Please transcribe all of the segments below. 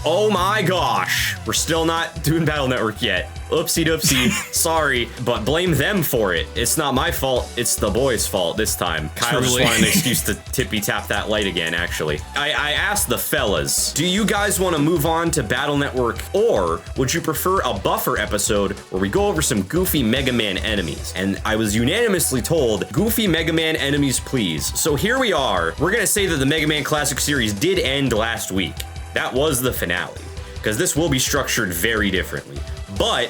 Oh my gosh. We're still not doing Battle Network yet. Oopsie doopsie. Sorry, but blame them for it. It's not my fault. It's the boys' fault this time. Kyle just wanted an excuse to tippy tap that light again, actually. I asked the fellas, do you guys want to move on to Battle Network, or would you prefer a buffer episode where we go over some goofy Mega Man enemies? And I was unanimously told, goofy Mega Man enemies, please. So here we are. We're gonna say that the Mega Man Classic series did end last week. That was the finale, because this will be structured very differently. But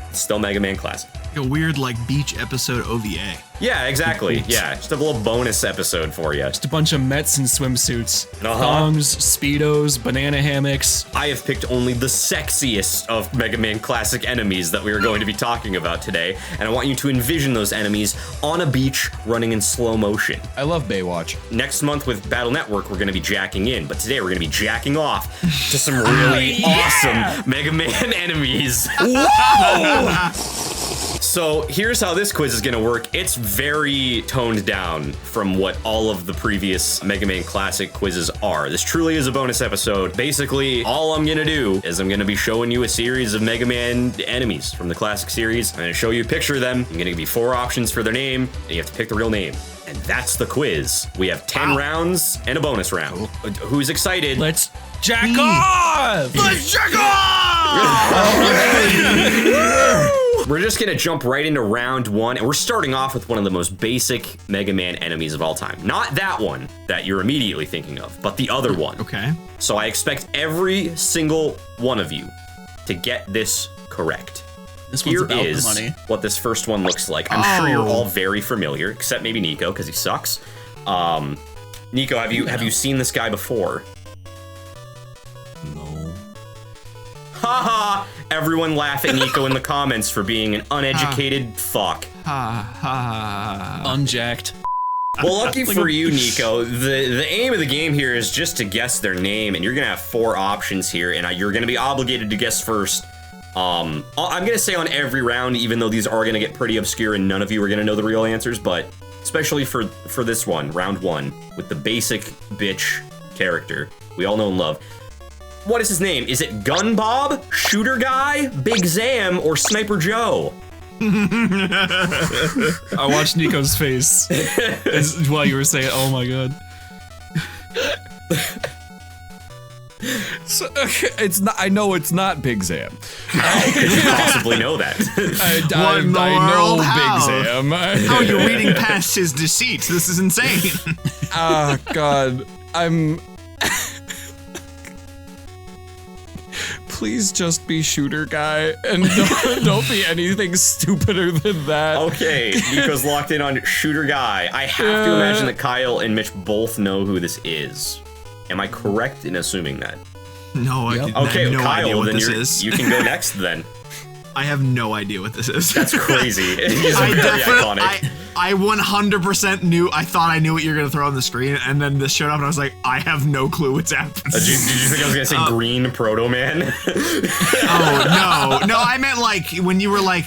it's still Mega Man Classic. A weird, like, beach episode OVA. Yeah, exactly. Yeah, just a little bonus episode for you. Just a bunch of Mets in swimsuits. Thongs, Speedos, banana hammocks. I have picked only the sexiest of Mega Man Classic enemies that we are going to be talking about today, and I want you to envision those enemies on a beach running in slow motion. I love Baywatch. Next month with Battle Network, we're going to be jacking in, but today we're going to be jacking off to some really awesome Mega Man enemies. Whoa! So here's how this quiz is going to work. It's very toned down from what all of the previous Mega Man Classic quizzes are. This truly is a bonus episode. Basically, all I'm going to do is I'm going to be showing you a series of Mega Man enemies from the Classic series. I'm going to show you a picture of them. I'm going to give you 4 options for their name, and you have to pick the real name. And that's the quiz. We have 10 rounds and a bonus round. Who's excited? Let's jack off! Let's jack off! We're just gonna jump right into round 1, and we're starting off with one of the most basic Mega Man enemies of all time. Not that one that you're immediately thinking of, but the other one. Okay. So I expect every single one of you to get this correct. This one's about the money. What this first one looks like. I'm sure you're all very familiar, except maybe Nico, because he sucks. Nico, have you seen this guy before? No. Haha! Everyone laugh at Nico in the comments for being an uneducated fuck. Unjacked. Well, lucky for you, Nico, the aim of the game here is just to guess their name, and you're gonna have 4 options here, and you're gonna be obligated to guess first. I'm gonna say on every round, even though these are gonna get pretty obscure and none of you are gonna know the real answers, but especially for this one, round 1, with the basic bitch character we all know and love. What is his name? Is it Gun Bob, Shooter Guy, Big Zam, or Sniper Joe? I watched Nico's face while you were saying, oh my god. So, it's not. I know it's not Big Zam. How could you possibly know that? I know Big Zam. How are you reading past his deceit? This is insane. Ah, God. Please just be Shooter Guy and don't be anything stupider than that. Okay, Nico's locked in on Shooter Guy. I have to imagine that Kyle and Mitch both know who this is. Am I correct in assuming that? No, I Okay, have no idea Kyle, what then this is. you can go next then. I have no idea what this is. That's crazy. He's very iconic. I 100% knew. I thought I knew what you were gonna throw on the screen, and then this showed up, and I was like, I have no clue what's happening. Did you think I was gonna say Green Proto Man? Oh no, I meant like when you were like,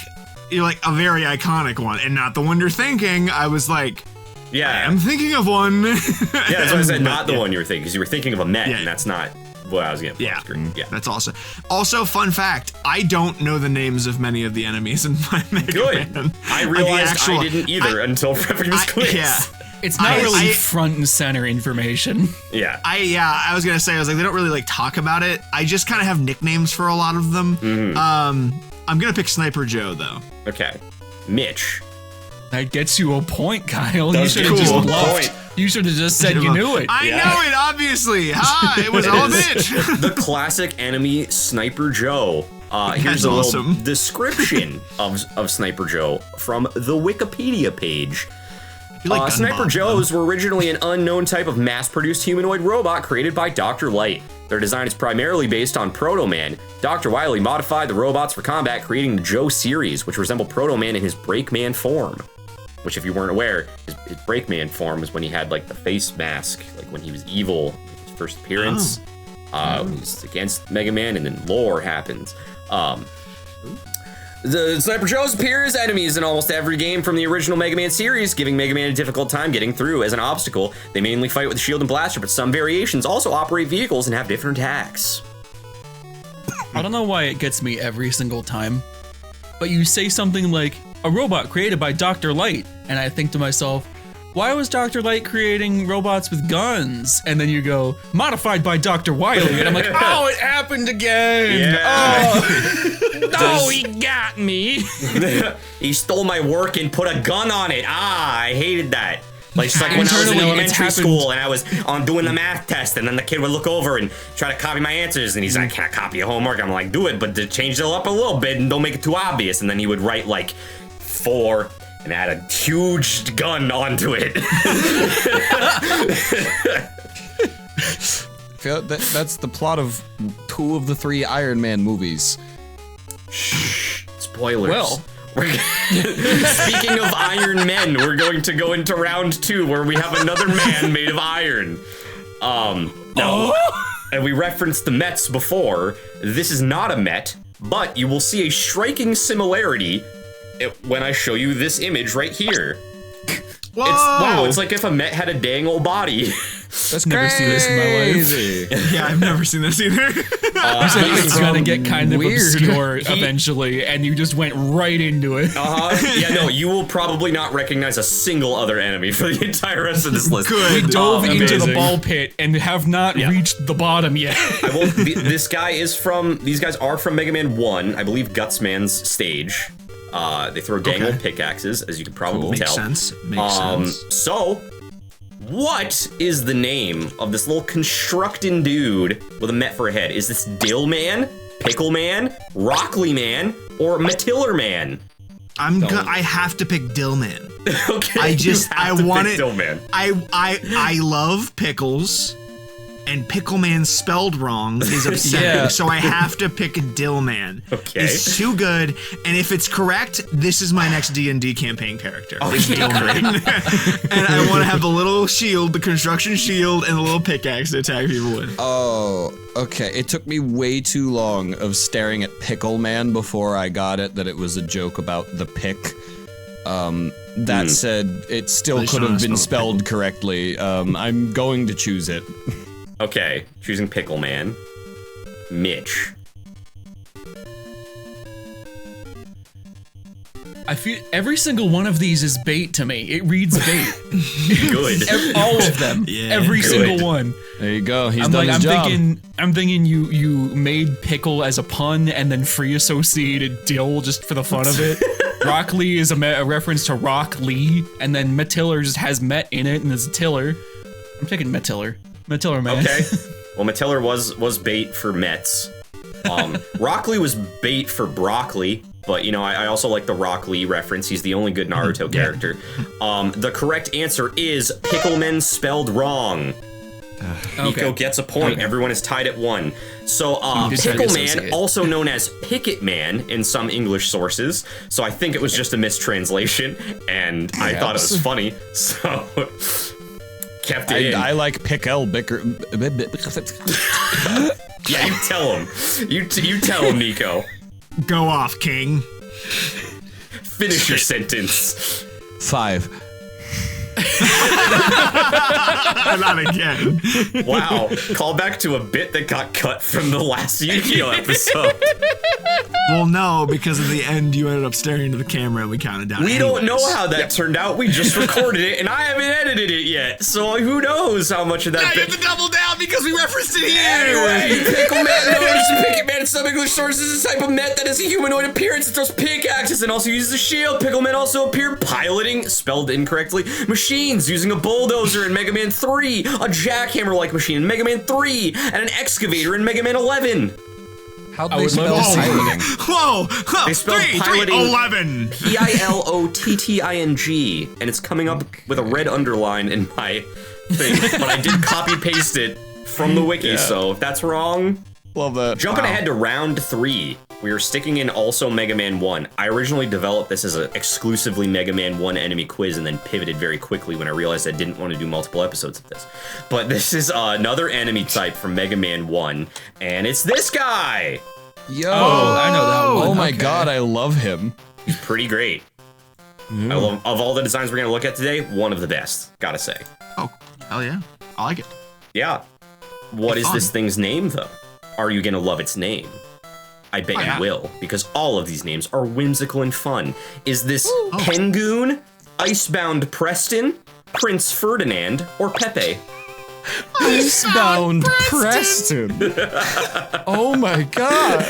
you're like a very iconic one, and not the one you're thinking. I was like, Yeah, I'm thinking of one. Yeah, that's why I said not the one you were thinking, because you were thinking of a Met, Yeah. and that's not what I was getting. Yeah, Yeah, that's awesome. Also, fun fact: I don't know the names of many of the enemies in my Mega good. Man. I realized I didn't either until prepping this quiz. Yeah. It's not really front and center information. Yeah. I was gonna say, I was like, they don't really like talk about it. I just kind of have nicknames for a lot of them. I'm gonna pick Sniper Joe though. Okay, Mitch. That gets you a point, Kyle. That's You should have just cool. bluffed. Point. You should have just said you knew it. I know it, obviously. Ha! It was all Mitch. The classic enemy, Sniper Joe. Here's That's a little awesome. description of Sniper Joe from the Wikipedia page. You like Gun Sniper Bob, Joes were originally an unknown type of mass-produced humanoid robot created by Dr. Light. Their design is primarily based on Proto Man. Dr. Wily modified the robots for combat, creating the Joe series, which resemble Proto Man in his Breakman form. Which, if you weren't aware, his Breakman form was when he had like the face mask, like when he was evil, his first appearance. He was against Mega Man, and then lore happens. The Sniper Joes appear as enemies in almost every game from the original Mega Man series, giving Mega Man a difficult time getting through as an obstacle. They mainly fight with shield and blaster, but some variations also operate vehicles and have different attacks. I don't know why it gets me every single time, but you say something like, a robot created by Dr. Light, and I think to myself, why was Dr. Light creating robots with guns? And then you go, modified by Dr. Wily, and I'm like, oh, it happened again! Yeah. Oh, he got me! He stole my work and put a gun on it. I hated that. Like, it's like when I was in Internally, it's elementary happened- school and I was on doing the math test, and then the kid would look over and try to copy my answers, and he's like, I can't copy your homework. I'm like, do it, but to change it up a little bit and don't make it too obvious. And then he would write like 4 and add a huge gun onto it. That's the plot of 2 of the 3 Iron Man movies. Spoilers. Well. Speaking of Iron Men, we're going to go into round 2 where we have another man made of iron. And we referenced the Mets before. This is not a Met, but you will see a striking similarity when I show you this image right here. Whoa! It's like if a Met had a dang old body. That's Never seen this in my life. Yeah, I've never seen this either. It's gonna get kind of Weird. obscure eventually, and you just went right into it. Yeah, no, you will probably not recognize a single other enemy for the entire rest of this list. Good. Dove into the Amazing. ball pit and have not reached the bottom yet. These guys are from Mega Man 1, I believe Gutsman's stage. They throw dang old pickaxes, as you can probably tell. Makes sense. So, what is the name of this little constructing dude with a Met for a head? Is this Dill Man, Pickle Man, Rockley Man, or Matiller Man? I have to pick Dillman. Okay, I want it. Dillman. I love pickles, and Pickleman spelled wrong is upsetting. Yeah. So I have to pick Dillman. Okay. It's too good, and if it's correct, this is my next D&D campaign character. Oh, Is Dillman. And I want to have the little shield, the construction shield, and the little pickaxe to attack people with. Oh, okay. It took me way too long of staring at Pickleman before I got it that it was a joke about the pick. That said, it still They could should have been have spelled spelled correctly. I'm going to choose it. Okay, choosing Pickle Man. Mitch. I feel every single one of these is bait to me. It reads bait. Good. All of them. Yeah. Every Good. single one. There you go. He's I'm done like, his job. I'm thinking you made pickle as a pun and then free associated dill just for the fun of it. Rock Lee is a reference to Rock Lee, and then Matiller just has Met in it and it's a tiller. I'm taking Matiller. Matiller, man. Okay. Well, Matiller was bait for Mets. Rockley was bait for broccoli, but you know, I also like the Rock Lee reference. He's the only good Naruto character. The correct answer is Pickleman spelled wrong. Nico gets a point. Everyone is tied at 1. So, Pickleman, also known as Picket Man in some English sources. So I think it was just a mistranslation, and I thought it was funny. So kept it in. I like Pickle Bicker. Yeah, you tell him. You tell him, Nico. Go off, King. Finish your sentence. 5. Not again. Wow. Call back to a bit that got cut from the last Yu-Gi-Oh episode. Well, no, because at the end you ended up staring into the camera and we counted down. We don't know how that turned out. We just recorded it, and I haven't edited it yet. So who knows how much of that You bit. have to double down because we referenced it here. Anyway, Pickleman known as the Picket Man in some English sources is a type of Met that has a humanoid appearance that throws pickaxes and also uses a shield. Pickleman also appeared piloting, spelled incorrectly, machines using a bulldozer in Mega Man 3, a jackhammer-like machine in Mega Man 3, and an excavator in Mega Man 11. How'd I they would love spell to see- piloting? Whoa! They spelled 3, piloting 11. Pilotting, and it's coming up with a red underline in my thing, but I did copy-paste it from the wiki, so if that's wrong... Love that. Jumping ahead to round 3, we are sticking in also Mega Man 1. I originally developed this as an exclusively Mega Man 1 enemy quiz and then pivoted very quickly when I realized I didn't want to do multiple episodes of this. But this is another enemy type from Mega Man 1, and it's this guy! Yo. Oh, I know that one. Oh my Okay. god, I love him. He's pretty great. I love, of all the designs we're gonna look at today, one of the best, gotta say. Oh, hell yeah. I like it. Yeah. What is Fun. this thing's name, though? Are you gonna love its name? I bet yeah. you will, because all of these names are whimsical and fun. Is this Pengoon, Icebound Preston, Prince Ferdinand, or Pepe? Icebound Preston. Oh my god.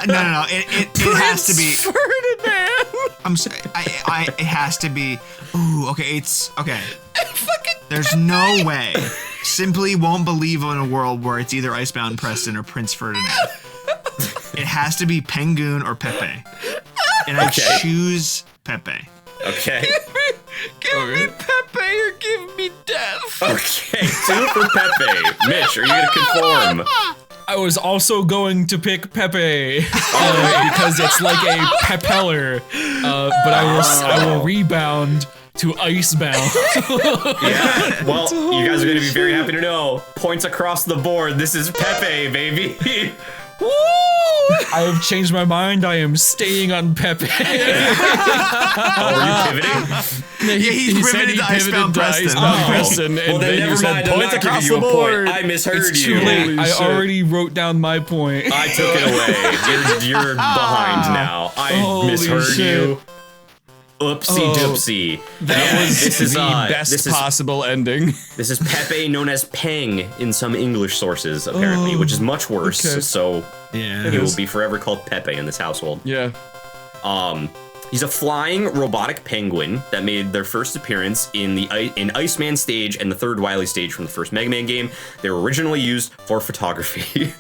No. It has to be. Ferdinand. I'm sorry. It has to be. Ooh, okay. It's okay. There's no way. Simply won't believe in a world where it's either Icebound Preston or Prince Ferdinand. It has to be Pengoon or Pepe, and I Okay. choose Pepe. Okay. Give me Pepe or give me death. Okay, 2 for Pepe. Mitch, are you gonna conform? I was also going to pick Pepe because it's like a pepeller, but I will rebound to Icebound. Yeah. Well, you guys are gonna be very happy to know. Points across the board. This is Pepe, baby. Woo! I have changed my mind. I am staying on Pepe. Oh, were you pivoting? He said pivoted to Icebound Preston. Icebound Preston, Well, and then then you never said mind. I'm points not giving across you the a board. point. I misheard It's you. too late. I shit. already wrote down my point. I took it away. You're behind now. I Holy misheard shit. you. Oopsie doopsie. That was this is the best this is possible ending. this is Pepe, known as Peng in some English sources, apparently, which is much worse. okay. So Yeah. he will be forever called Pepe in this household. Yeah. He's a flying robotic penguin that made their first appearance in the Iceman stage and the third Wily stage from the first Mega Man game. They were originally used for photography.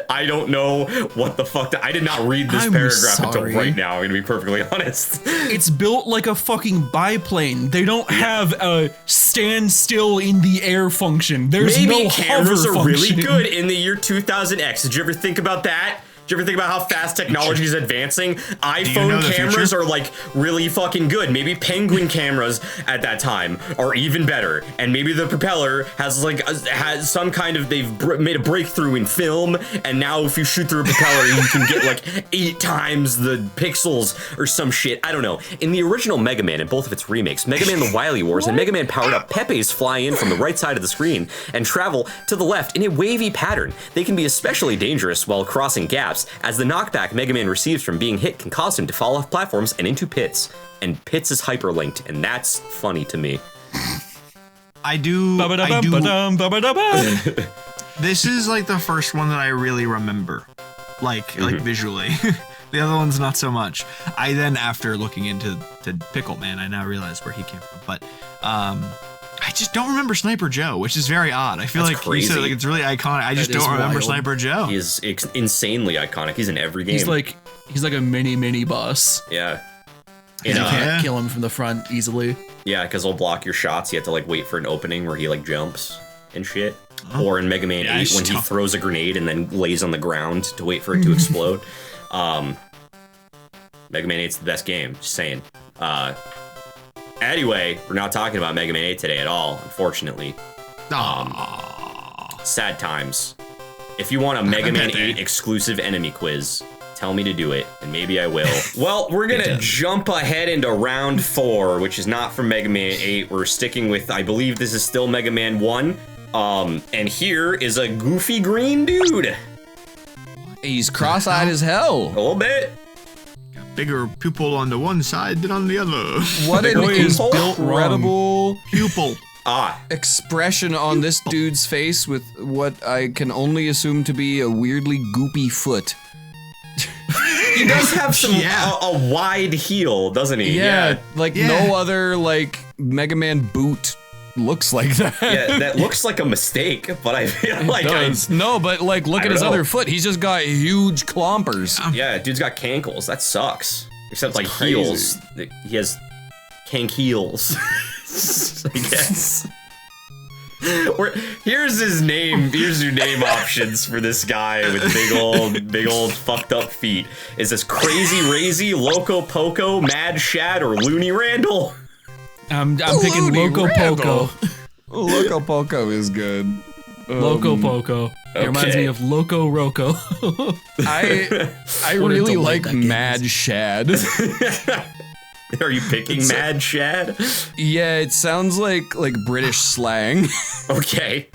I don't know what the fuck. I did not read this I'm paragraph until sorry. right now. I'm gonna be perfectly honest. It's built like a fucking biplane. They don't have a stand still in the air function. There's Maybe no cameras hover are really function. good in the year 2000X. Did you ever think about that? Did you ever think about how fast technology is advancing? iPhone know the cameras future? are like really fucking good. Maybe Penguin cameras at that time are even better. And maybe the propeller has like has some kind of made a breakthrough in film. And now if you shoot through a propeller, you can get like 8 times the pixels or some shit. I don't know. In the original Mega Man and both of its remakes, Mega Man The Wily Wars and Mega Man Powered Up, Pepe's fly in from the right side of the screen and travel to the left in a wavy pattern. They can be especially dangerous while crossing gaps, as the knockback Mega Man receives from being hit can cause him to fall off platforms and into pits. And pits is hyperlinked, and that's funny to me. I do. Ba-ba-da-bum-ba-dum, ba-ba-da-ba. This is like the first one that I really remember, like visually. The other one's not so much. I then, after looking into Pickleman, I now realize where he came from. But I just don't remember Sniper Joe, which is very odd. I feel That's like you said crazy. like it's really iconic. I just That is don't remember wild. Sniper Joe. He is insanely iconic. He's in every game. He's like a mini boss. yeah. You In, can't kill him from the front easily. yeah, because he'll block your shots. You have to like wait for an opening where he like jumps and shit. Or in Mega Man 8 when he throws a grenade and then lays on the ground to wait for it to explode. Mega Man 8's the best game, just saying. Anyway, we're not talking about Mega Man 8 today at all, unfortunately. Sad times. If you want a Mega Man 8 exclusive enemy quiz, tell me to do it, and maybe I will. Well, we're gonna jump ahead into round 4, which is not from Mega Man 8. We're sticking with, I believe this is still Mega Man 1. And here is a goofy green dude. He's cross-eyed as hell. A little bit. Bigger pupil on the one side than on the other. What an pupil. incredible Pupil. expression on this dude's face with what I can only assume to be a weirdly goopy foot. He does have some Yeah. a wide heel, doesn't he? Like Yeah. no other like Mega Man boot looks like that. Yeah, that looks like a mistake, but I feel like No, but like look I at his don't know. other foot. He's just got huge clompers. yeah, dude's got cankles. That sucks. Except like crazy. heels. He has cank heels. I guess. Here's his name. Here's your name options for this guy with big old fucked up feet. Is this Crazy Razy, Loco Poco, Mad Shad, or Looney Randall? I'm picking Looney Loco Randall. Poco. Loco Poco is good. Loco Poco. It reminds me of Loco Roco. I What a really delight like that game Mad Shad. Are you picking Mad Shad? Yeah, it sounds like British slang. Okay.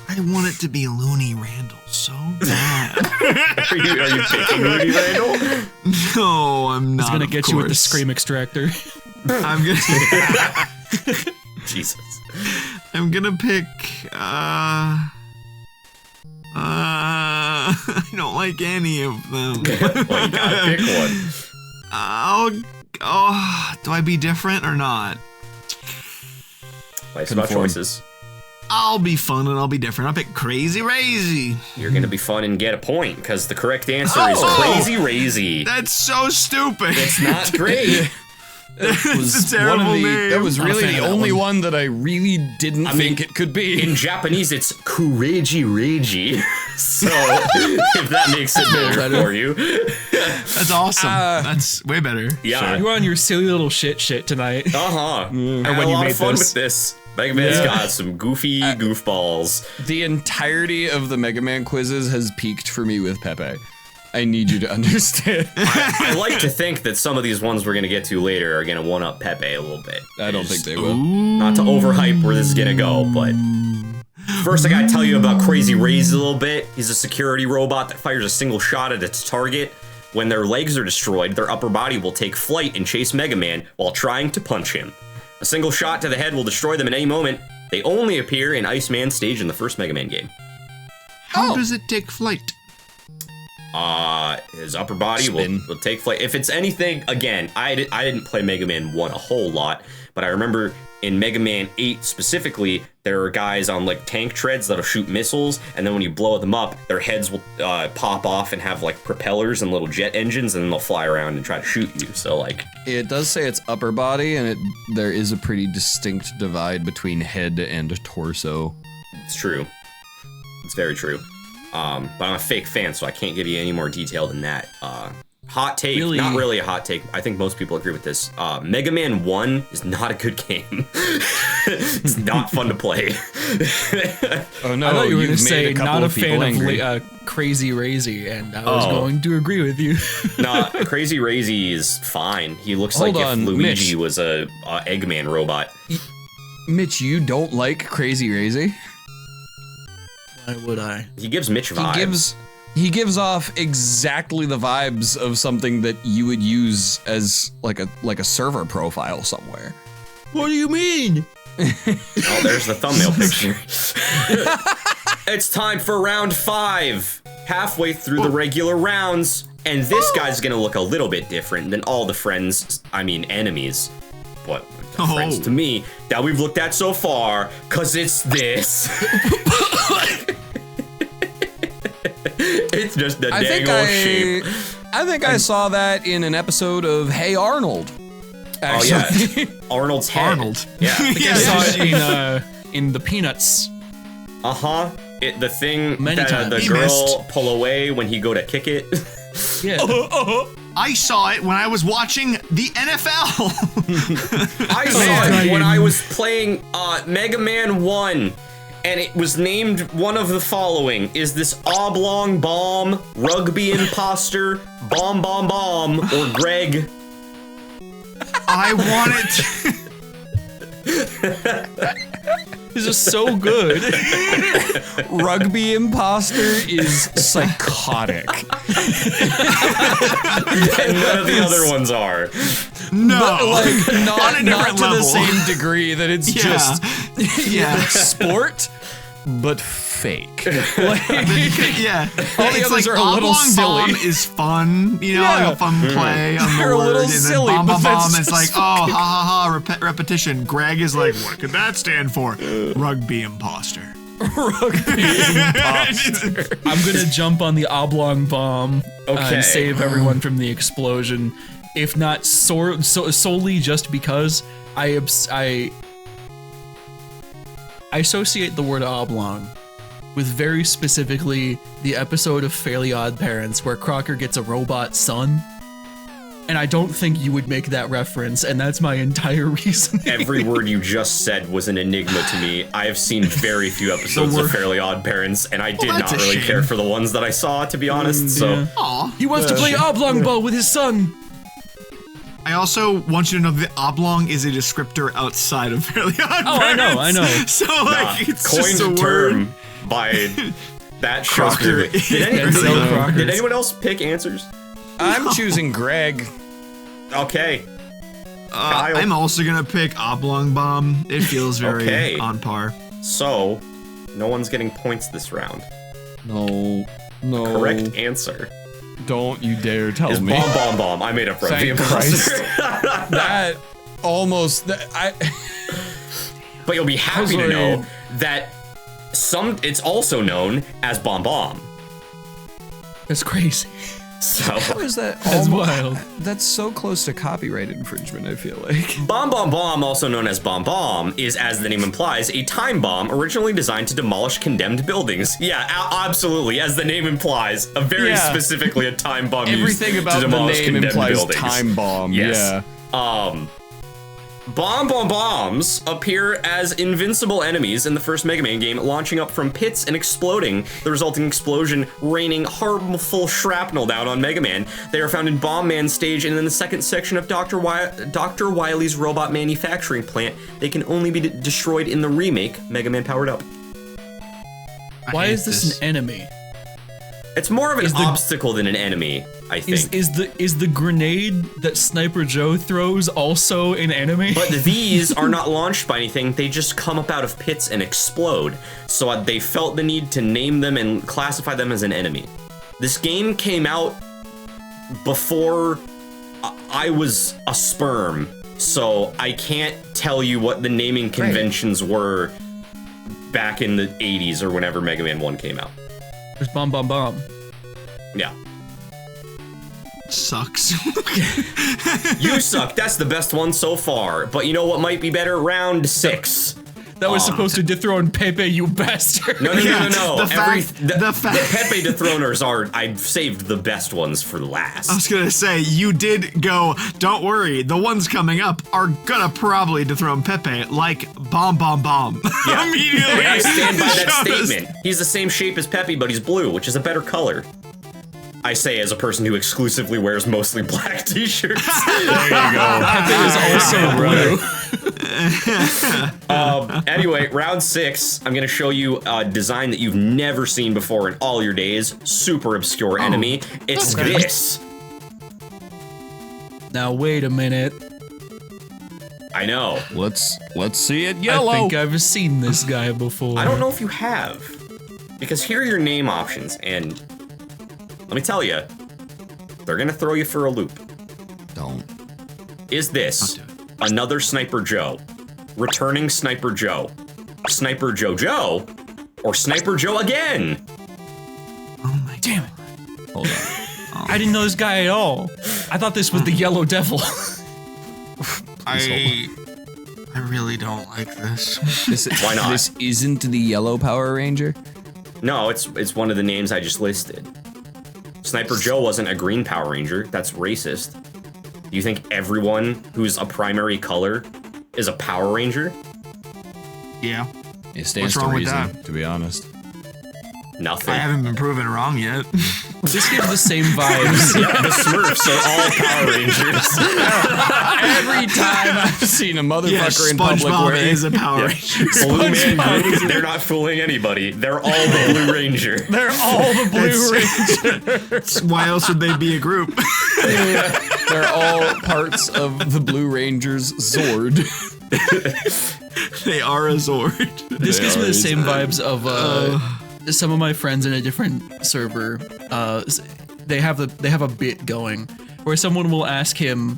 I want it to be Looney Randall so bad. Are you picking Rudy Randall? No, I'm not. It's gonna get you with the course. scream extractor. I'm gonna. Jesus. I'm gonna pick. I don't like any of them. Well, you gotta pick one. Do I be different or not? Life's about Conform. choices. I'll be fun and I'll be different. I'll pick Crazy Razy. You're gonna be fun and get a point, because the correct answer is Oh! Crazy Razy. That's so stupid. It's not great. It's a terrible name. That was Not a really fan the of that only one that I really didn't think it could be. In Japanese, it's Kureji Reiji. So, if that makes it better for you. That's awesome. That's way better. Yeah. You were on your silly little shit tonight. Uh-huh. Had when a you lot made of fun this. with this. Megaman's got some goofy goofballs. The entirety of the Mega Man quizzes has peaked for me with Pepe. I need you to understand. I like to think that some of these ones we're gonna get to later are gonna one-up Pepe a little bit. I don't think they will. Not to overhype where this is gonna go, but first I gotta tell you about Crazy Razy a little bit. He's a security robot that fires a single shot at its target. When their legs are destroyed, their upper body will take flight and chase Mega Man while trying to punch him. A single shot to the head will destroy them at any moment. They only appear in Iceman's stage in the first Mega Man game. How does it take flight? His upper body will take flight. If it's anything, again, I didn't play Mega Man 1 a whole lot, but I remember in Mega Man 8 specifically, there are guys on like tank treads that'll shoot missiles, and then when you blow them up, their heads will pop off and have like propellers and little jet engines, and then they'll fly around and try to shoot you. So like, It does say it's upper body, and there is a pretty distinct divide between head and torso. it's true. It's very true. But I'm a fake fan, so I can't give you any more detail than that. Hot take, Really? not really a hot take. I think most people agree with this. Mega Man 1 is not a good game. It's not fun to play. Oh no, I thought you were going you've to made say a couple not a of people fan angry. of Crazy Razy, and I was going to agree with you. Nah, Crazy Razy is fine. He looks Hold like on, if Luigi Mitch. was a Eggman robot. Mitch, you don't like Crazy Razy? Why would I? He gives Mitch vibes. He gives off exactly the vibes of something that you would use as like a server profile somewhere. What do you mean? Oh, there's the thumbnail picture. It's time for round 5. Halfway through the regular rounds, and this guy's gonna look a little bit different than all the enemies. What? Friends to me that we've looked at so far, cause it's this. It's just a dang old shape. I think I saw that in an episode of Hey Arnold. Oh Actually. yeah, Arnold's head. Arnold. Yeah. I saw it in the Peanuts. Uh-huh. The thing Many that times. the He girl missed. pull away when he go to kick it. Yeah. I saw it when I was watching the NFL. I saw it when I was playing Mega Man 1, and it was named one of the following. Is this Oblong Bomb, Rugby Imposter, Bomb Bomb Bomb, or Greg? I want it. This is so good. Rugby Imposter is psychotic. And none of the other ones are. No. But like On not a different to the level. same degree that it's Yeah. just Yeah. sport, but fake. Yeah. All the It's others are a little Oblong silly. Bomb is fun, you know, Yeah. like a fun play on the They're a word. little And then silly, Bomb but Bomb that's Bomb is like, just oh, ha ha ha, repetition. Greg is like, what could that stand for? Rugby imposter. Rugby Imposter. I'm gonna jump on the Oblong Bomb Okay. and save everyone from the explosion. If not solely just because I associate the word oblong with very specifically the episode of Fairly Odd Parents where Crocker gets a robot son. and I don't think you would make that reference, and that's my entire reason. Every word you just said was an enigma to me. I have seen very few episodes of Fairly Odd Parents, and I did not that's a really shame. care for the ones that I saw, to be honest. So Aw. He wants to play oblong ball with his son. I also want you to know that oblong is a descriptor outside of Fairly Odd Oh, Parents. I know. So, like, it's coined just a word. term by that shows Crocker. me. Denzel Crocker. Did anyone else pick answers? I'm choosing Greg. Okay. Kyle. I'm also gonna pick oblong bomb. It feels very Okay. on par. So, no one's getting points this round. No. Correct answer Don't you dare tell is me. bomb bomb bomb. I made up for the Thank imposter. That almost. But you'll be happy to Sorry. know that it's also known as bomb bomb. That's crazy. So How is that? That's wild. That's so close to copyright infringement, I feel like. bomb bomb bomb, also known as bomb bomb, is, as the name implies, a time bomb originally designed to demolish condemned buildings. Yeah, absolutely, as the name implies, a very Yeah. specifically a time bomb Everything used about to the demolish name condemned implies buildings. time bomb. Yes. Yeah. Bomb bomb bombs appear as invincible enemies in the first Mega Man game, launching up from pits and exploding, the resulting explosion raining harmful shrapnel down on Mega Man. They are found in Bomb Man stage and in the second section of Dr. Wily's robot manufacturing plant. They can only be destroyed in the remake, Mega Man Powered Up. Why is this an enemy? It's more of an Is the- obstacle than an enemy, I think. Is the grenade that Sniper Joe throws also an enemy? But these are not launched by anything, they just come up out of pits and explode. So they felt the need to name them and classify them as an enemy. This game came out before I was a sperm, so I can't tell you what the naming conventions were back in the 80s or whenever Mega Man 1 came out. There's bomb bomb bomb. Yeah. Sucks. You suck, that's the best one so far. But you know what might be better? Round 6. That was supposed to dethrone Pepe, you bastard. No. The fact- Pepe dethroners are. I've saved the best ones for last. I was gonna say, you did go, don't worry, the ones coming up are gonna probably dethrone Pepe, like bomb bomb bomb. Yeah. Immediately. I stand by that Showed us- statement. He's the same shape as Pepe, but he's blue, which is a better color. I say as a person who exclusively wears mostly black t-shirts. There you go. Pepe is also blue. Anyway, round 6, I'm gonna show you a design that you've never seen before in all your days. Super obscure enemy. It's okay. this. Now wait a minute. I know. Let's see it yellow. I think I've seen this guy before. I don't know if you have. Because here are your name options, and let me tell you, they're gonna throw you for a loop. Don't. Is this another Sniper Joe, returning Sniper Joe, Sniper Joe, or Sniper Joe again? Oh my Damn it. Hold on. I didn't know this guy at all. I thought this was the Yellow Devil. I really don't like this. Why not? This isn't the yellow Power Ranger. No, it's one of the names I just listed. Sniper Joe wasn't a green Power Ranger. That's racist. Do you think everyone who's a primary color is a Power Ranger? Yeah. It stands What's wrong to with reason, that? to be honest. Nothing. I haven't been proven wrong yet. This gives the same vibes. Yeah, the Smurfs are all Power Rangers. Every time I've seen a motherfucker in public SpongeBob wearing is a Power Ranger. Blue Man Group, they're not fooling anybody. They're all the Blue Ranger. They're all the Blue Rangers. Why else would they be a group? they're all parts of the Blue Ranger's Zord. They are a Zord. This gives me the same vibes of some of my friends in a different server. They have a bit going where someone will ask him,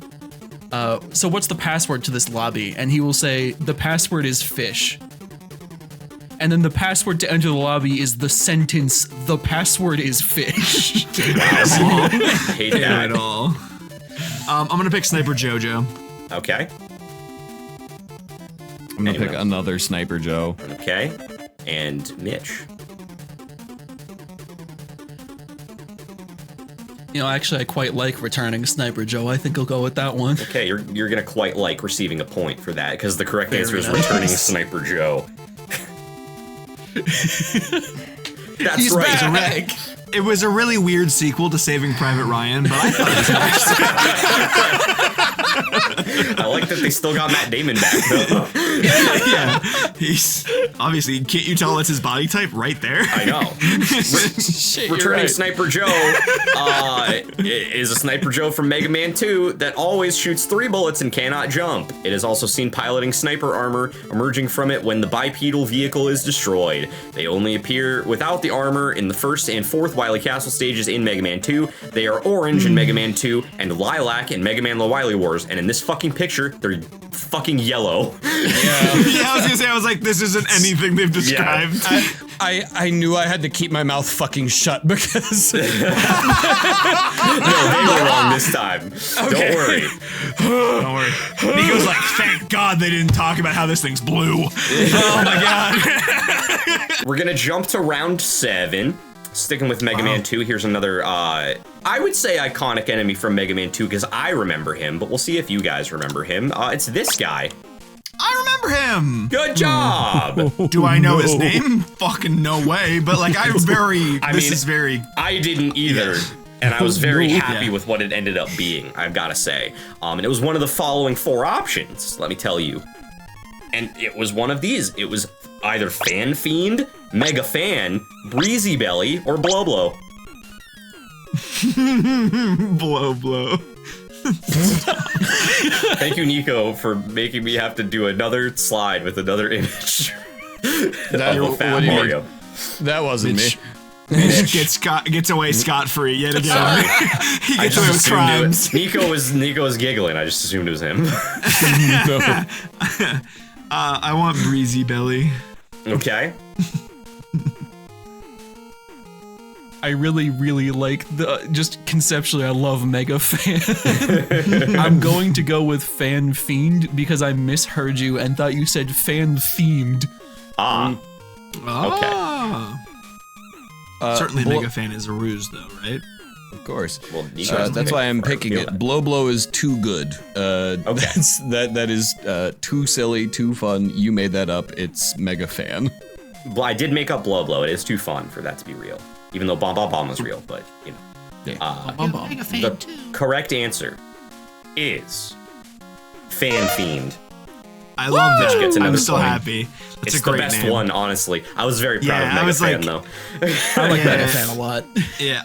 "So what's the password to this lobby?" And he will say, "The password is fish." And then the password to enter the lobby is the sentence, "The password is fish." Hate Not that. at all. I'm gonna pick Sniper Jojo. Okay. I'm gonna Anyone pick else? another Sniper Joe. Okay. And Mitch. You know, actually, I quite like returning Sniper Joe. I think I'll go with that one. Okay, you're gonna quite like receiving a point for that, because the correct Very answer is nice. returning Sniper Joe. That's He's right. back. It was a really weird sequel to Saving Private Ryan, but I thought it was nice. I like that they still got Matt Damon back, though. Yeah, he's obviously, can't you tell it's his body type right there? I know. Shit, you're Returning right. Sniper Joe is a Sniper Joe from Mega Man 2 that always shoots 3 bullets and cannot jump. It is also seen piloting sniper armor, emerging from it when the bipedal vehicle is destroyed. They only appear without the armor in the first and fourth Wily Castle stages in Mega Man 2. They are orange in Mega Man 2 and lilac in Mega Man The Wily Wars. And in this fucking picture, they're fucking yellow. Yeah, I was gonna say, I was like, this isn't anything they've described. I knew I had to keep my mouth fucking shut because No, they were wrong this time. Okay. Don't worry. Don't worry. Nico's like, thank God they didn't talk about how this thing's blue. Oh my God. We're gonna jump to round 7. Sticking with Mega Man 2, here's another, I would say iconic enemy from Mega Man 2 because I remember him, but we'll see if you guys remember him. It's this guy. I remember him. Good job! Do I know his name? Fucking no way. But like, this is very. I didn't either. And I was very happy Yeah. with what it ended up being, I've gotta say. And it was one of the following 4 options, let me tell you. And it was one of these. It was either Fan Fiend, Mega Fan, Breezy Belly, or Blow Blow. Blow. Thank you, Nico, for making me have to do another slide with another image of a fat what do you mean? Mario. that wasn't me. Mitch gets away scot-free yet again. He gets away with Assumed crimes. Nico was giggling. I just assumed it was him. I want Breezy Belly. Okay. I really, really like just conceptually, I love Mega Fan. I'm going to go with Fan Fiend because I misheard you and thought you said fan themed. Certainly Mega Fan is a ruse though, right? Of course. Well, Nico's That's why I'm picked picking for it. Blow Blow is too good. That is too silly, too fun. You made that up. It's Mega Fan. Well, I did make up Blow Blow. It is too fun for that to be real. Even though Bomb Bomb Bomb was real, but, you know. The correct answer is Fan Fiend. I love that. Gets another I'm so point. happy. It's a the great best name. one, honestly. I was very proud Yeah, of I Mega was Fan, like- though. I like Yeah. Mega Fan a lot. Yeah,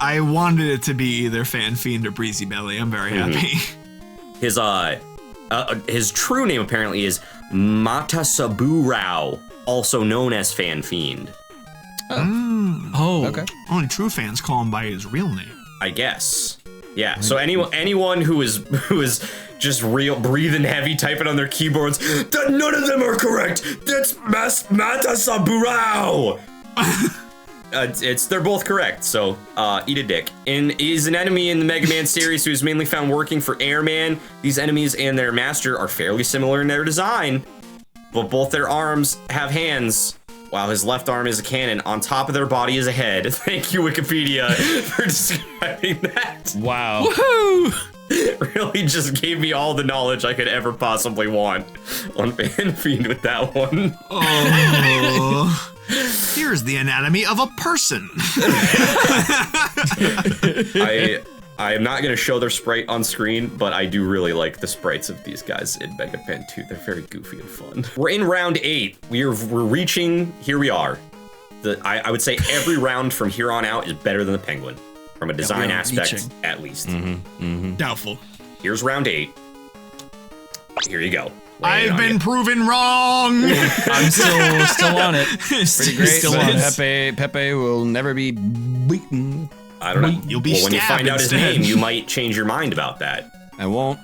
I wanted it to be either Fan Fiend or Breezy Belly. I'm very happy. His true name apparently is Matasabu, also known as Fan Fiend. Oh, Okay. Only true fans call him by his real name. I guess. Yeah. So anyone who is just real breathing heavy, typing on their keyboards, that none of them are correct. That's Matasabu. They're both correct. So eat a dick. And is an enemy in the Mega Man series who is mainly found working for Airman. These enemies and their master are fairly similar in their design, but both their arms have hands, while his left arm is a cannon. On top of their body is a head. Thank you, Wikipedia, for describing that. Wow. It really just gave me all the knowledge I could ever possibly want on Fan Fiend with that one. Oh. Here's the anatomy of a person. I am not going to show their sprite on screen, but I do really like the sprites of these guys in Mega Man 2. They're very goofy and fun. We're in round 8. We're reaching, here we are. I would say every round from here on out is better than the Penguin, from a design we are aspect, reaching. at least. Doubtful. Here's round 8. Here you go. Lay it I've on been you. proven wrong. I'm still on it. Pretty great. Still but on it. Pepe will never be beaten. I don't know. You'll be well, when you stabbed find out his instead. name, you might change your mind about that. I won't.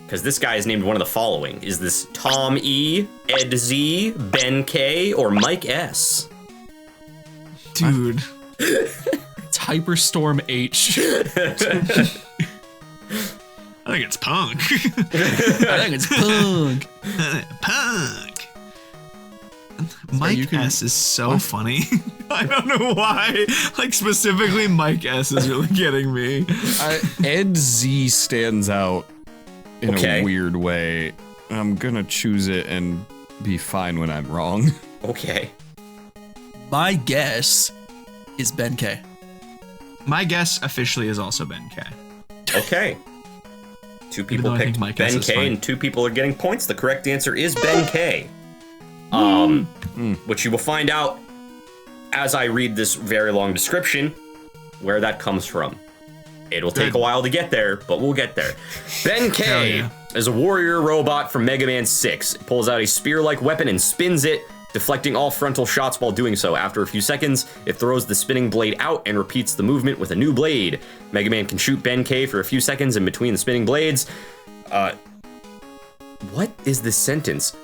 Because this guy is named one of the following. Is this Tom E, Ed Z, Ben K, or Mike S? Dude. It's Hyperstorm H. I think it's Punk. I think it's Punk. Punk. Mike you can- S is so funny. I don't know why. Like, specifically, Mike S is really getting me. Ed Z stands out in a weird way. I'm gonna choose it and be fine when I'm wrong. Okay. My guess is Ben K. My guess officially is also Ben K. Okay. Two people I picked think Mike Ben S is K, fine. and 2 people are getting points. The correct answer is Ben K. Which you will find out as I read this very long description where that comes from. It'll take a while to get there, but we'll get there. Ben K is a warrior robot from Mega Man 6. It pulls out a spear-like weapon and spins it, deflecting all frontal shots while doing so. After a few seconds, it throws the spinning blade out and repeats the movement with a new blade. Mega Man can shoot Ben K for a few seconds in between the spinning blades. What is this sentence?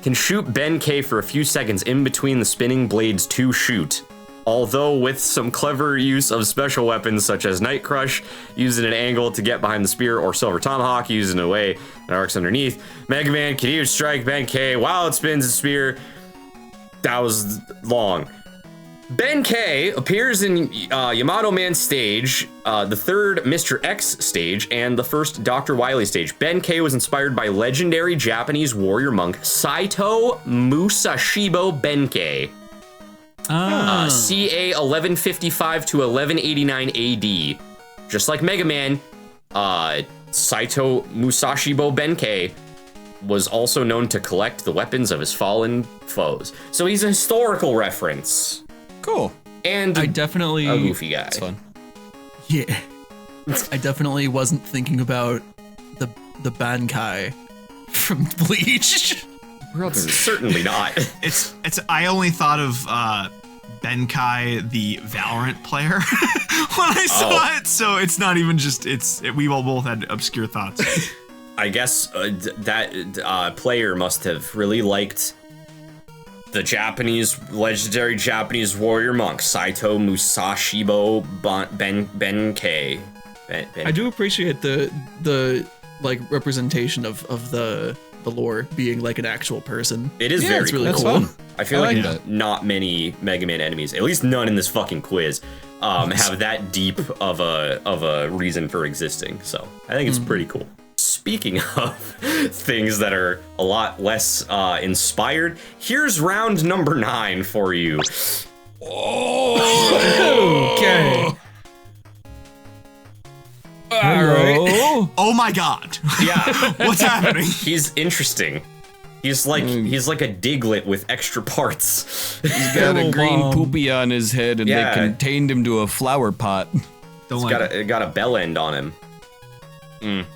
Can shoot Ben K for a few seconds in between the spinning blades to shoot. Although with some clever use of special weapons such as Night Crush, used at an angle to get behind the spear, or Silver Tomahawk, used in a way that arcs underneath, Mega Man can even strike Ben K while it spins the spear. That was long. Ben K appears in Yamato Man stage, the third Mr. X stage, and the first Dr. Wily stage. Ben K was inspired by legendary Japanese warrior monk Saito Musashibo Benkei. CA 1155 to 1189 AD. Just like Mega Man, Saito Musashibo Benkei was also known to collect the weapons of his fallen foes. So he's a historical reference. Cool. And I definitely a goofy guy. That's fun. Yeah. I definitely wasn't thinking about the Bankai from Bleach. Brothers. Certainly not. It's. I only thought of Benkai, the Valorant player, when I saw it. So it's not even just. We all both had obscure thoughts. I guess that player must have really liked the legendary Japanese warrior monk Saito Musashibo Benkei. I do appreciate the like representation of the lore being like an actual person. It is very it's really cool. cool. Fun. I feel like that. not many Mega Man enemies, at least none in this fucking quiz, have that deep of a reason for existing. So I think it's pretty cool. Speaking of things that are a lot less inspired, here's round number 9 for you. Okay. All right. Oh my god. Yeah, What's happening? he's interesting. He's like a Diglett with extra parts. He's got a green Bomb. poopy on his head, and Yeah. they contained him to a flower pot. Don't It's like got a bell end on him.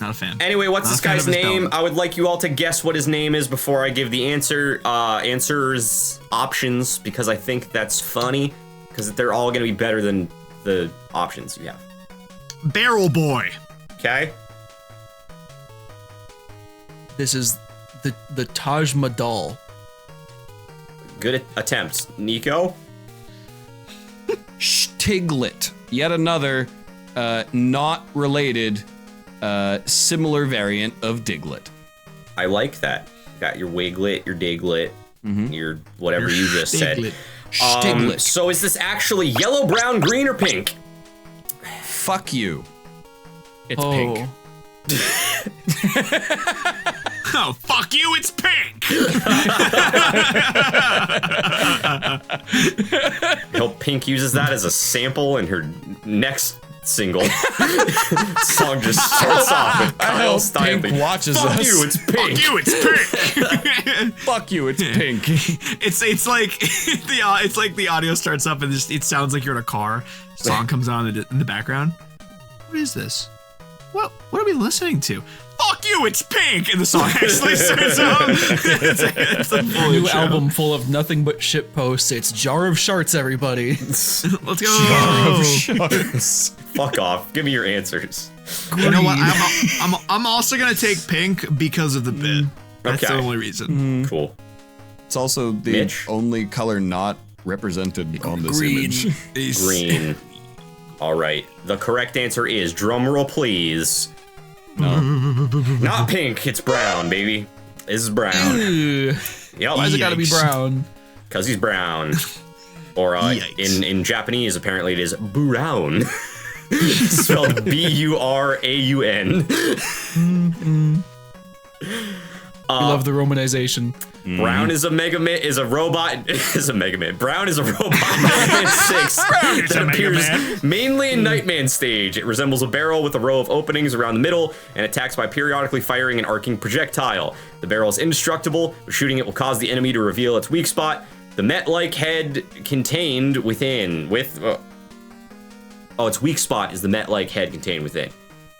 Not a fan. Anyway, what's Not this a fan guy's of his name? bell. I would like you all to guess what his name is before I give the answers options, because I think that's funny, because they're all going to be better than the options you have. Barrel Boy. Okay? This is the Taj Mahal. Good attempt. Nico? Stiglet. Yet another not related similar variant of Diglett. I like that. Got your Wiglet, your Diglett, your whatever you just said. Stiglet. Stiglet. So is this actually yellow, brown, green, or pink? Fuck you. It's pink. Oh, fuck you, it's pink! Pink uses that as a sample in her next single. Song just starts off with Kyle Stein. Pink watches Fuck us. you, it's pink. Fuck you, it's pink! Fuck you, it's pink. It's like the audio starts up and it sounds like you're in a car. Song comes on in the background. What is this? What are we listening to? Fuck you, it's pink! And the song actually starts up. It's a full New intro. album full of nothing but shit posts. It's Jar of Sharts, everybody. Let's go. Fuck off. Give me your answers. You know what? I'm also gonna take pink because of the bit. That's Okay. the only reason. Cool. It's also the Mitch? only color not represented on this Green. image. Green. All right. The correct answer is, drumroll please, No. not pink. It's brown, baby. This is brown. Ugh. Yep. Why's it gotta be Yikes. brown? Because he's brown. Or in Japanese, apparently it is brown. Spelled B-U-R-A-U-N. We love the romanization. Brown is a Megaman, is a robot, is a Megaman. Brown is a robot Megaman 6 that appears mainly in Nightman stage. It resembles a barrel with a row of openings around the middle and attacks by periodically firing an arcing projectile. The barrel is indestructible, but shooting it will cause the enemy to reveal its weak spot. The Met-like head contained within, its weak spot is the Met-like head contained within.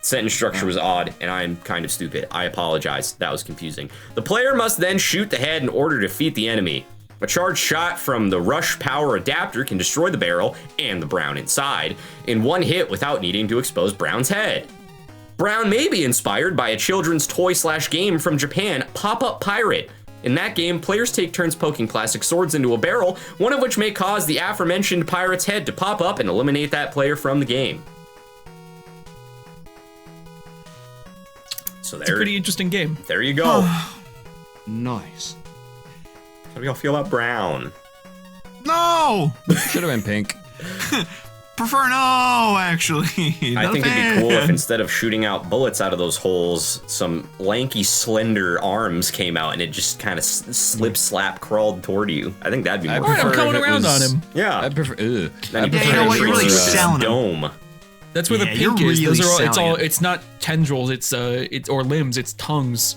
Sentence structure was odd, and I'm kind of stupid. I apologize. That was confusing. The player must then shoot the head in order to defeat the enemy. A charged shot from the rush power adapter can destroy the barrel and the Brown inside in one hit without needing to expose Brown's head. Brown may be inspired by a children's toy/game from Japan, Pop-Up Pirate. In that game, players take turns poking plastic swords into a barrel, one of which may cause the aforementioned pirate's head to pop up and eliminate that player from the game. So It's a pretty interesting game. There you go. Nice. How do y'all feel about brown? No! Should have been pink. Prefer no, actually. I think it'd be cool if instead of shooting out bullets out of those holes, some lanky, slender arms came out and it just kind of slap crawled toward you. I think that'd be more Alright, I'm coming around on him. Yeah. I prefer. Ugh. Then you know what, you're really selling him. dome. That's where the Yeah, pink you're is. really Those are all. selling it. It's not tendrils. It's or limbs. It's tongues.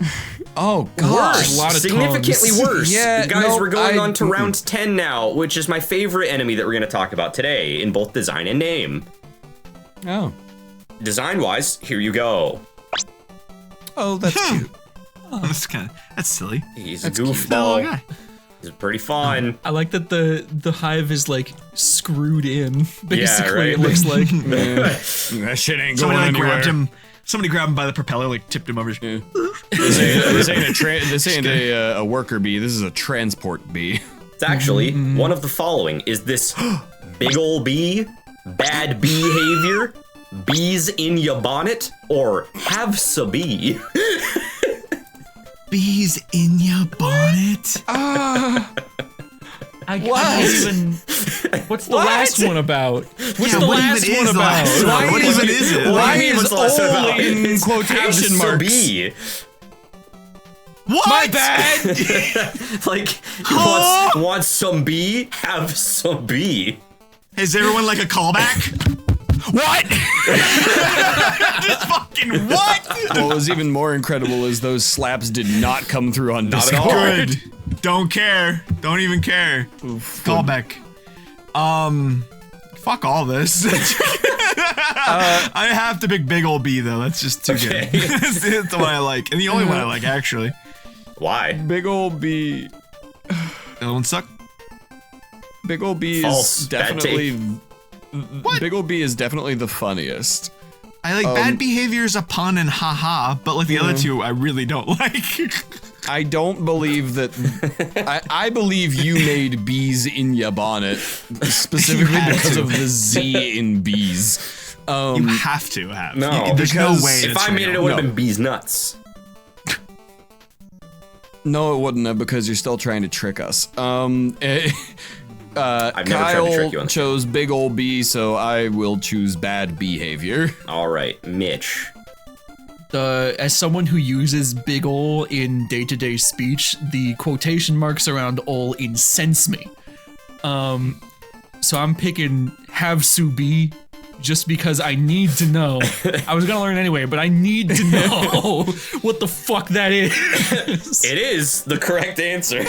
Oh gosh. Worse. A lot of Significantly tongues. worse. Yeah, Guys, no, we're going on to round 10 now, which is my favorite enemy that we're going to talk about today in both design and name. Oh. Design-wise, here you go. Oh, that's cute. That's silly. He's That's a cute. goofball. guy. He's pretty fun. I like that the hive is like screwed in. Basically, right. it looks like. That shit ain't Somebody going like anywhere. grabbed him. Somebody grabbed him by the propeller, like tipped him over. This ain't a worker bee. This is a transport bee. It's actually one of the following. Is this big ol' bee, bad behavior, bees in your bonnet, or have Subie? Bees in your bonnet. I can't even. What's the last one about? What's the what last even one is the about? last one? What even is it? Why Why what's is the last one about? in It's quotation have marks? Subie. What? My bad. Like, he wants some bee, have some bee. Is everyone like a callback? What? Just fucking what? What was even more incredible is those slaps did not come through on Not at Discord. all. Good. Don't care. Don't even care. Callback. Fuck all this. I have to pick big ol' B though. That's just too Okay. good. That's the one I like, and the only one I like actually. Why? Big ol' bee. The other one suck. Big ol' bee False. is Bad definitely. What? Big ol' bee is definitely the funniest. I like bad behavior is a pun and haha, but like the other two, I really don't like. I don't believe that. I believe you made bees in your bonnet specifically You had because to. of the Z in bees. You have to have. No, There's no because way. If that's I made it, it real. would have No. been bees nuts. No, it wouldn't have because you're still trying to trick us. I've never tried to Kyle trick you on that. chose big ol' B, so I will choose bad behavior. All right, Mitch. As someone who uses big ol' in day-to-day speech, the quotation marks around ol' incense me. So I'm picking have Subie just because I need to know. I was gonna learn anyway, but I need to know what the fuck that is. It is the correct answer.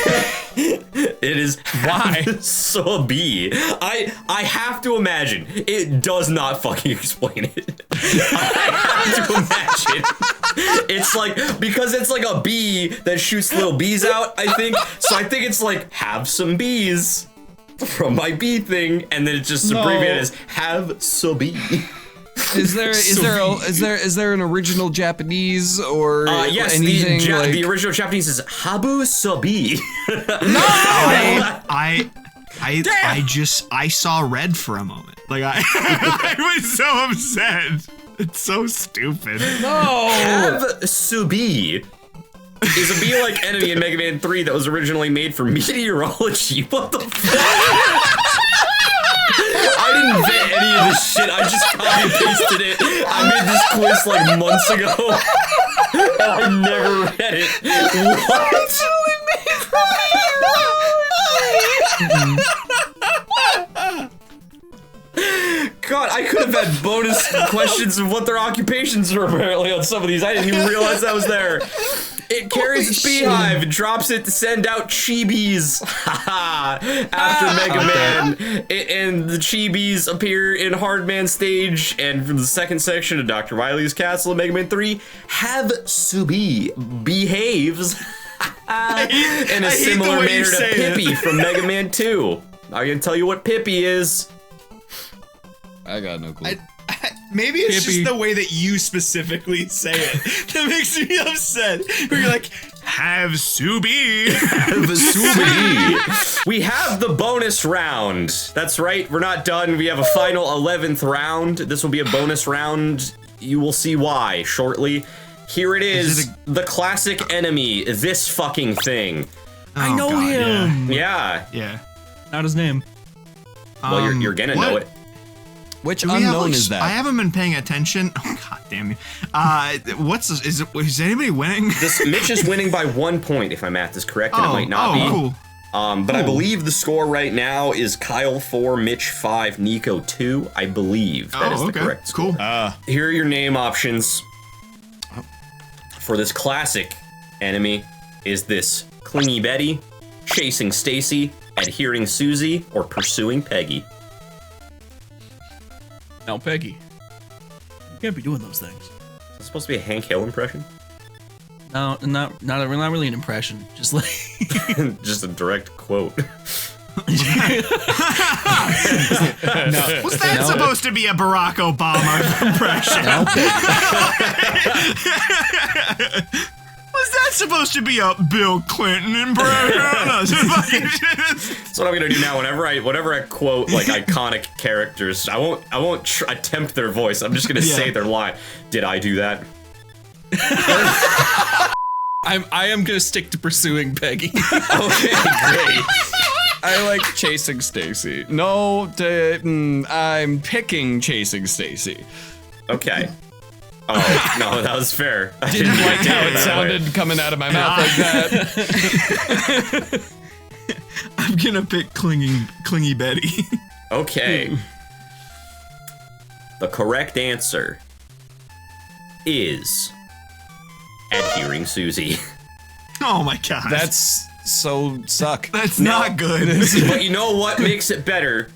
It is why Subie. I have to imagine it does not fucking explain it. I have to imagine it's like because it's like a bee that shoots little bees out. I think so. I think it's like have some bees from my bee thing, and then it's just abbreviated as have Subie. Is there an original Japanese or Yes, anything like the original Japanese is Habu Subie. I saw red for a moment. Like I was so upset. It's so stupid. Have Subie. is a bee-like enemy in Mega Man 3 that was originally made for meteorology. What the fuck? I didn't invent any of this shit. I just copy-pasted it. I made this quiz like months ago. And I never read it. What? God, I could have had bonus questions of what their occupations were apparently on some of these. I didn't even realize that was there. It carries its beehive and drops it to send out chibis. After Mega Man. And the chibis appear in Hardman stage and from the second section of Dr. Wily's Castle in Mega Man 3 have Subie behaves in a similar manner to Pippy from Mega Man 2. I'm gonna tell you what Pippy is. I got no clue. Maybe it's Pippy. just the way that you specifically say it that makes me upset. Where you're like, have Subie. Have Subie. We have the bonus round. That's right, we're not done. We have a final 11th round. This will be a bonus round. You will see why shortly. Here it is, the classic enemy, this fucking thing. I know him. Yeah. Not his name. Well, you're gonna know it. Which unknown is that? I haven't been paying attention. Oh, god damn you. What's this? Is anybody winning? Mitch is winning by 1 point, if my math is correct, and it might not be. Cool. But I believe the score right now is Kyle 4, Mitch 5, Nico 2. I believe that is the correct score. Cool. Here are your name options. For this classic enemy, is this Clingy Betty, Chasing Stacy, Adhering Susie, or Pursuing Peggy? No, Peggy. You can't be doing those things. Is it supposed to be a Hank Hill impression? No, not really an impression. Just like Just a direct quote. Was that supposed to be a Barack Obama impression? Was that supposed to be a Bill Clinton impression? That's what I'm gonna do now. Whenever I quote like iconic characters, I won't attempt their voice. I'm just gonna say their line. Did I do that? I am gonna stick to Pursuing Peggy. Okay, great. I like Chasing Stacy. No, I'm picking Chasing Stacy. Okay. Oh, no, that was fair. I Didn't like how it that sounded way. coming out of my mouth like that. I'm gonna pick Clingy Betty. Okay. The correct answer is Adhering Susie. Oh my god. That's so suck. That's not good. But you know what makes it better?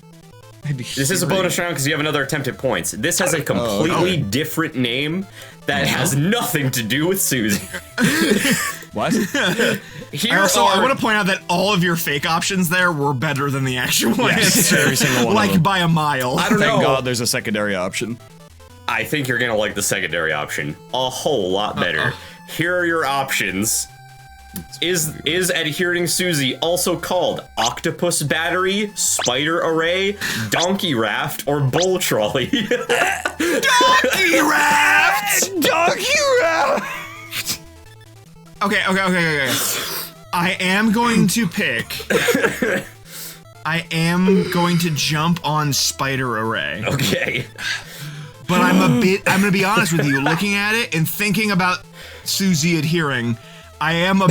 This is a bonus round because you have another attempt at points. This has a completely different name that has nothing to do with Susie. What? Here I want to point out that all of your fake options there were better than the actual answer. Every single one of like them. by a mile. I don't Thank know. God there's a secondary option. I think you're gonna like the secondary option a whole lot better. Here are your options. Is Adhering Susie also called Octopus Battery, Spider Array, Donkey Raft, or Bull Trolley? Donkey Raft! Donkey Raft! Okay. I am going to pick. I am going to jump on Spider Array. Okay. But I'm gonna be honest with you, looking at it and thinking about Susie adhering, I'm a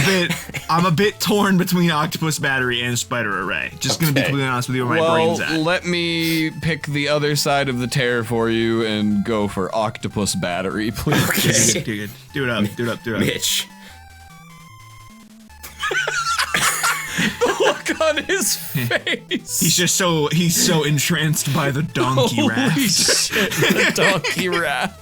bit torn between Octopus Battery and Spider Array. Just gonna be completely honest with you where my brain's at. Let me pick the other side of the tear for you and go for Octopus Battery, please. Okay. Do it up. Mitch. The look on his face. He's so entranced by the donkey Holy raft. shit, the donkey raft.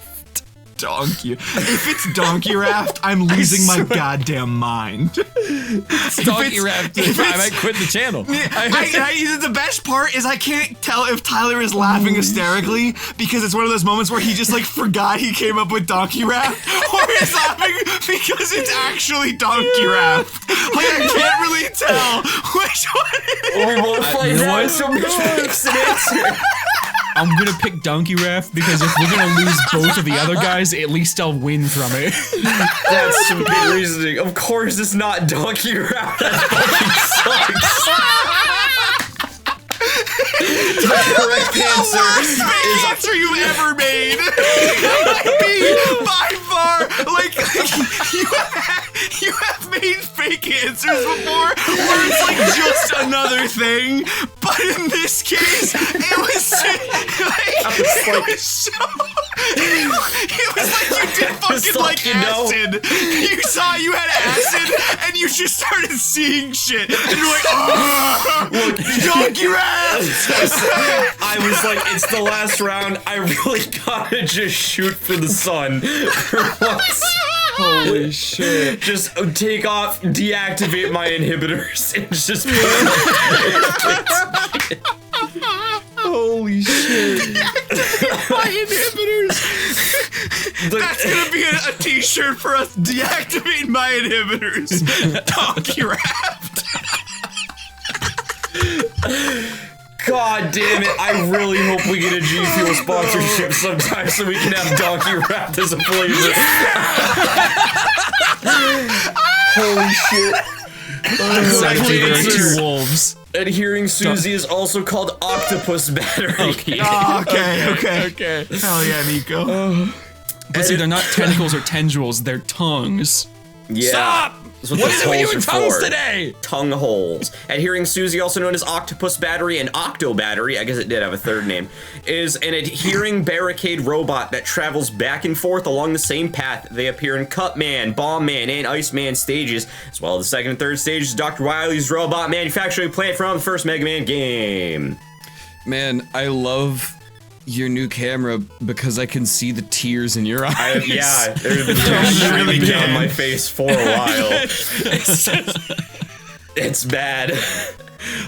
Donkey. If it's donkey raft, I'm losing my goddamn mind. Donkey raft. I might quit the channel. The best part is I can't tell if Tyler is laughing hysterically because it's one of those moments where he just like forgot he came up with donkey raft, or he's laughing because it's actually donkey raft. Like I can't really tell which one it is. We won't find out until Mitch picks an answer. I'm gonna pick Donkey Raft because if we're gonna lose both of the other guys, at least I'll win from it. That's some good reasoning. Of course, it's not Donkey Rap. That fucking sucks. The correct answer is answer you've ever made. By far, like you have made fake answers before, where it's like just another thing. But in this case, it was like you did fucking like acid. You saw you had acid, and you just started seeing shit. And you're like, oh, look, Donkey Raft. I was like, it's the last round. I really gotta just shoot for the sun for once. Holy shit. Just take off, deactivate my inhibitors, and just Holy shit. My inhibitors. That's gonna be a t-shirt for us. Deactivate my inhibitors. Donkey Raft. God damn it, I really hope we get a G Fuel sponsorship sometime so we can have Donkey Raft as a flavor. Holy shit. Exactly, two wolves. Adhering Susie is also called Octopus Battery. Okay. Oh, okay. Hell yeah, Nico. But see, they're not tentacles or tendrils, they're tongues. Yeah. Stop! That's What is it with you holes and are tongues for. today? Tongue holes. Adhering Susie, also known as Octopus Battery and Octo Battery, I guess it did have a third name, is an adhering barricade robot that travels back and forth along the same path. They appear in Cutman, Bomb Man, and Iceman stages, as well as the second and third stages of Dr. Wily's robot manufacturing plant from the first Mega Man game. Man, I love your new camera because I can see the tears in your eyes. Yeah, there's been tears streaming down my face for a while. It's bad.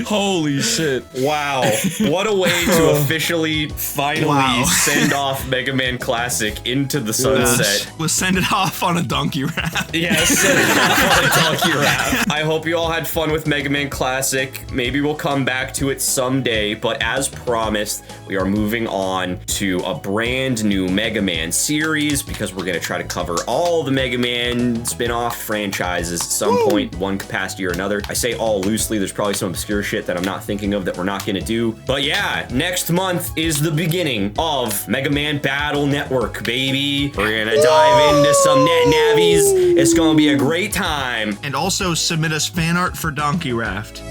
Holy shit. Wow. What a way to officially, finally send off Mega Man Classic into the sunset. We'll send it off on a Donkey Raft. Yeah, send it off on a Donkey Raft. I hope you all had fun with Mega Man Classic. Maybe we'll come back to it someday, but as promised, we are moving on to a brand new Mega Man series because we're going to try to cover all the Mega Man spin-off franchises at some point, one capacity or another. I say all loosely, there's probably some obscure shit that I'm not thinking of that we're not gonna do. But yeah, next month is the beginning of Mega Man Battle Network, baby. We're gonna dive into some net navies. It's gonna be a great time. And also submit us fan art for Donkey Raft.